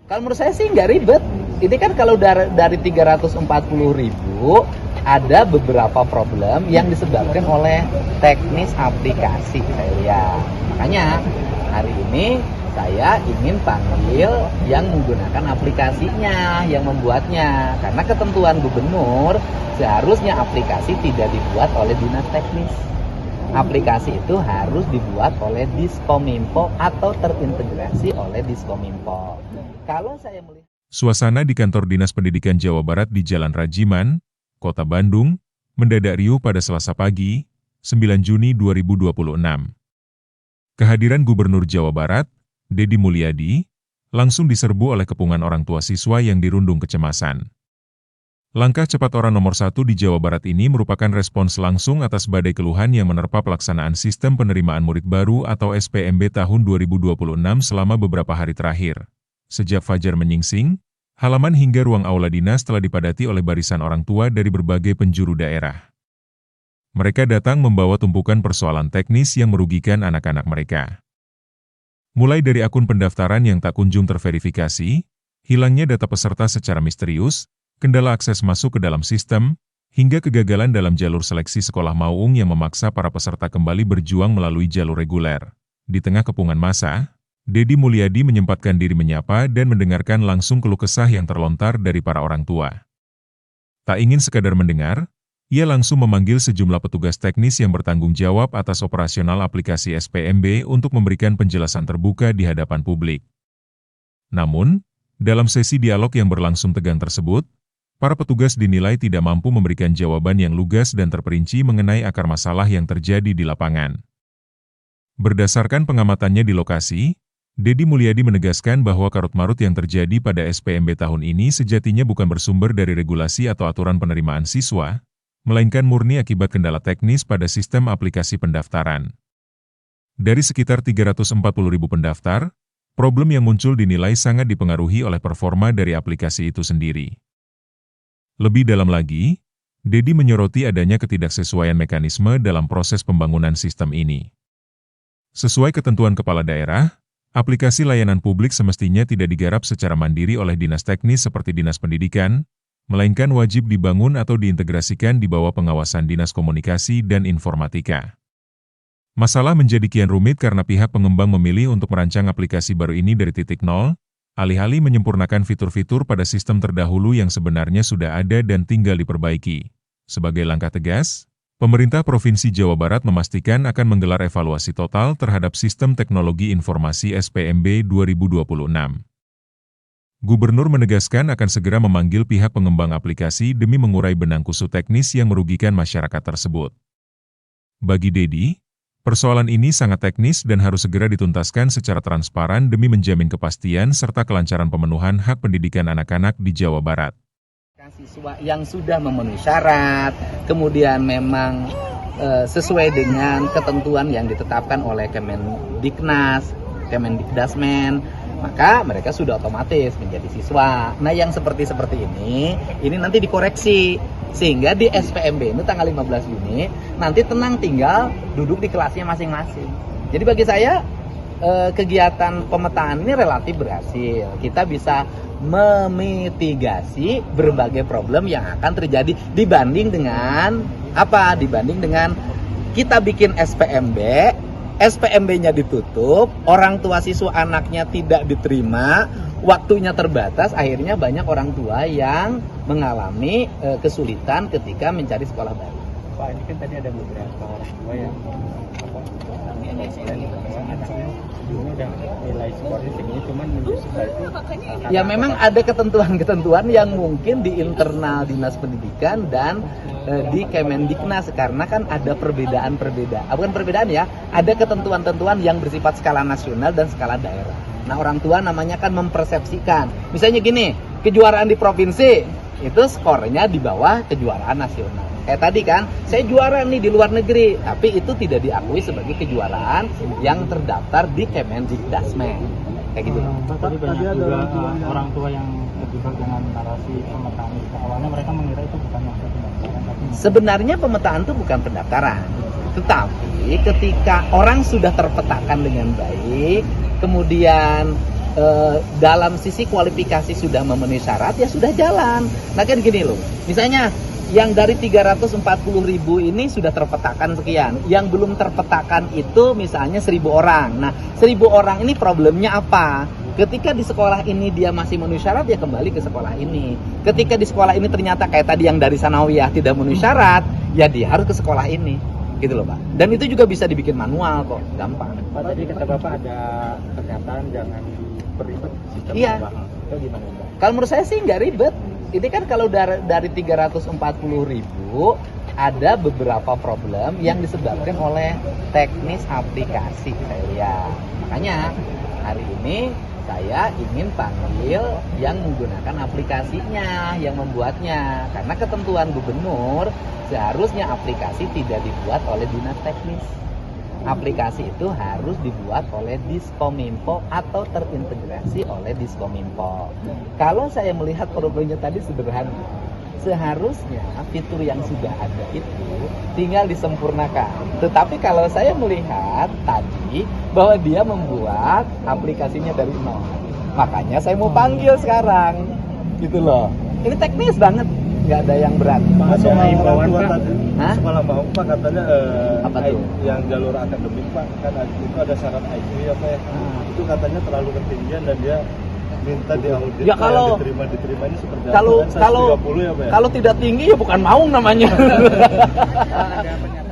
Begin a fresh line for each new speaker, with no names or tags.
Kalau menurut saya sih nggak ribet. Ini kan kalau dari 340.000 ada beberapa problem yang disebabkan oleh teknis aplikasi saya lihat. Makanya hari ini saya ingin panggil yang menggunakan aplikasinya, yang membuatnya. Karena ketentuan gubernur seharusnya aplikasi tidak dibuat oleh dinas teknis. Aplikasi itu harus dibuat oleh Diskominfo atau terintegrasi oleh Diskominfo. Kalau saya melihat
Suasana di kantor Dinas Pendidikan Jawa Barat di Jalan Rajiman, Kota Bandung, mendadak riuh pada Selasa pagi, 9 Juni 2026. Kehadiran Gubernur Jawa Barat, Deddy Mulyadi, langsung diserbu oleh kepungan orang tua siswa yang dirundung kecemasan. Langkah cepat orang nomor 1 di Jawa Barat ini merupakan respons langsung atas badai keluhan yang menerpa pelaksanaan Sistem Penerimaan Murid Baru atau SPMB tahun 2026 selama beberapa hari terakhir. Sejak fajar menyingsing, halaman hingga ruang aula dinas telah dipadati oleh barisan orang tua dari berbagai penjuru daerah. Mereka datang membawa tumpukan persoalan teknis yang merugikan anak-anak mereka. Mulai dari akun pendaftaran yang tak kunjung terverifikasi, hilangnya data peserta secara misterius, kendala akses masuk ke dalam sistem, hingga kegagalan dalam jalur seleksi sekolah Maung yang memaksa para peserta kembali berjuang melalui jalur reguler. Di tengah kepungan massa, Deddy Mulyadi menyempatkan diri menyapa dan mendengarkan langsung keluh kesah yang terlontar dari para orang tua. Tak ingin sekadar mendengar, ia langsung memanggil sejumlah petugas teknis yang bertanggung jawab atas operasional aplikasi SPMB untuk memberikan penjelasan terbuka di hadapan publik. Namun, dalam sesi dialog yang berlangsung tegang tersebut, para petugas dinilai tidak mampu memberikan jawaban yang lugas dan terperinci mengenai akar masalah yang terjadi di lapangan. Berdasarkan pengamatannya di lokasi, Deddy Mulyadi menegaskan bahwa karut-marut yang terjadi pada SPMB tahun ini sejatinya bukan bersumber dari regulasi atau aturan penerimaan siswa, melainkan murni akibat kendala teknis pada sistem aplikasi pendaftaran. Dari sekitar 340.000 pendaftar, problem yang muncul dinilai sangat dipengaruhi oleh performa dari aplikasi itu sendiri. Lebih dalam lagi, Deddy menyoroti adanya ketidaksesuaian mekanisme dalam proses pembangunan sistem ini. Sesuai ketentuan kepala daerah, aplikasi layanan publik semestinya tidak digarap secara mandiri oleh dinas teknis seperti Dinas Pendidikan, melainkan wajib dibangun atau diintegrasikan di bawah pengawasan Dinas Komunikasi dan Informatika. Masalah menjadi kian rumit karena pihak pengembang memilih untuk merancang aplikasi baru ini dari titik nol, alih-alih menyempurnakan fitur-fitur pada sistem terdahulu yang sebenarnya sudah ada dan tinggal diperbaiki. Sebagai langkah tegas, pemerintah Provinsi Jawa Barat memastikan akan menggelar evaluasi total terhadap Sistem Teknologi Informasi SPMB 2026. Gubernur menegaskan akan segera memanggil pihak pengembang aplikasi demi mengurai benang kusut teknis yang merugikan masyarakat tersebut. Bagi Deddy, persoalan ini sangat teknis dan harus segera dituntaskan secara transparan demi menjamin kepastian serta kelancaran pemenuhan hak pendidikan anak-anak di Jawa Barat.
Siswa yang sudah memenuhi syarat, kemudian memang sesuai dengan ketentuan yang ditetapkan oleh Kemendiknas, Kemendikdasmen, maka mereka sudah otomatis menjadi siswa. Nah, yang seperti ini nanti dikoreksi, sehingga di SPMB itu tanggal 15 Juni, nanti tenang tinggal duduk di kelasnya masing-masing. Jadi bagi saya, kegiatan pemetaan ini relatif berhasil. Kita bisa memitigasi berbagai problem yang akan terjadi dibanding dengan apa? Dibanding dengan kita bikin SPMB, SPMB-nya ditutup, orang tua siswa anaknya tidak diterima, waktunya terbatas, akhirnya banyak orang tua yang mengalami kesulitan ketika mencari sekolah baru.
Pak, ini kan tadi ada beberapa orang tua yang udah nilai skornya segini, cuman setelah itu
ya memang ada ketentuan-ketentuan yang mungkin di internal dinas pendidikan dan di Kemendiknas, karena kan ada perbedaan-perbedaan, bukan perbedaan ya, ada ketentuan-ketentuan yang bersifat skala nasional dan skala daerah. Nah, orang tua namanya kan mempersepsikan, misalnya gini, kejuaraan di provinsi itu skornya di bawah kejuaraan nasional. Kayak tadi kan, saya juara nih di luar negeri, tapi itu tidak diakui sebagai kejuaraan yang terdaftar di Kemendikdasmen. Kayak gitu.
Tadi banyak juga orang tua yang terjebak dengan narasi pemetaan itu. Awalnya mereka mengira itu bukan maksud pendaftaran.
Sebenarnya pemetaan itu bukan pendaftaran. Tetapi ketika orang sudah terpetakan dengan baik, kemudian dalam sisi kualifikasi sudah memenuhi syarat, ya sudah jalan. Nah kan gini loh, misalnya yang dari 340.000 ini sudah terpetakan sekian, yang belum terpetakan itu misalnya 1.000 orang. Nah 1.000 orang ini problemnya apa? Ketika di sekolah ini dia masih memenuhi syarat, ya kembali ke sekolah ini. Ketika di sekolah ini ternyata kayak tadi yang dari Sanawiyah tidak memenuhi syarat, ya dia harus ke sekolah ini. Gitu loh Pak. Dan itu juga bisa dibikin manual kok, gampang.
Pak, tadi kata Bapak ada pernyataan jangan diperibet sistem
Iya.
tambahan. Itu gimana Pak?
Kalau menurut saya sih nggak ribet. Ini kan kalau dari 340.000 ada beberapa problem yang disebabkan oleh teknis aplikasi saya lihat. Makanya hari ini saya ingin panggil yang menggunakan aplikasinya, yang membuatnya. Karena ketentuan gubernur seharusnya aplikasi tidak dibuat oleh dinas teknis. Aplikasi itu harus dibuat oleh Diskominfo atau terintegrasi oleh Diskominfo. Kalau saya melihat problemnya tadi sederhana, seharusnya fitur yang sudah ada itu tinggal disempurnakan. Tetapi kalau saya melihat tadi bahwa dia membuat aplikasinya dari nol, makanya saya mau panggil sekarang, gitu loh. Ini teknis banget, nggak ada yang berat.
Pak,
Ada
soal
himbauan,
orang tua
Pak?
tadi,
Hah?
sekolah Pak Pak katanya
Apa tuh?
yang jalur akademik Pak, kan itu ada syarat IQ ya Pak ya.
Ah.
Itu katanya terlalu ketinggian dan dia minta diaudit.
Ya, kalau-
diterima ini seperti
kalau-
apa? Kan 130 ya Pak ya.
Kalau tidak tinggi ya bukan maung namanya.
Ada pernyataan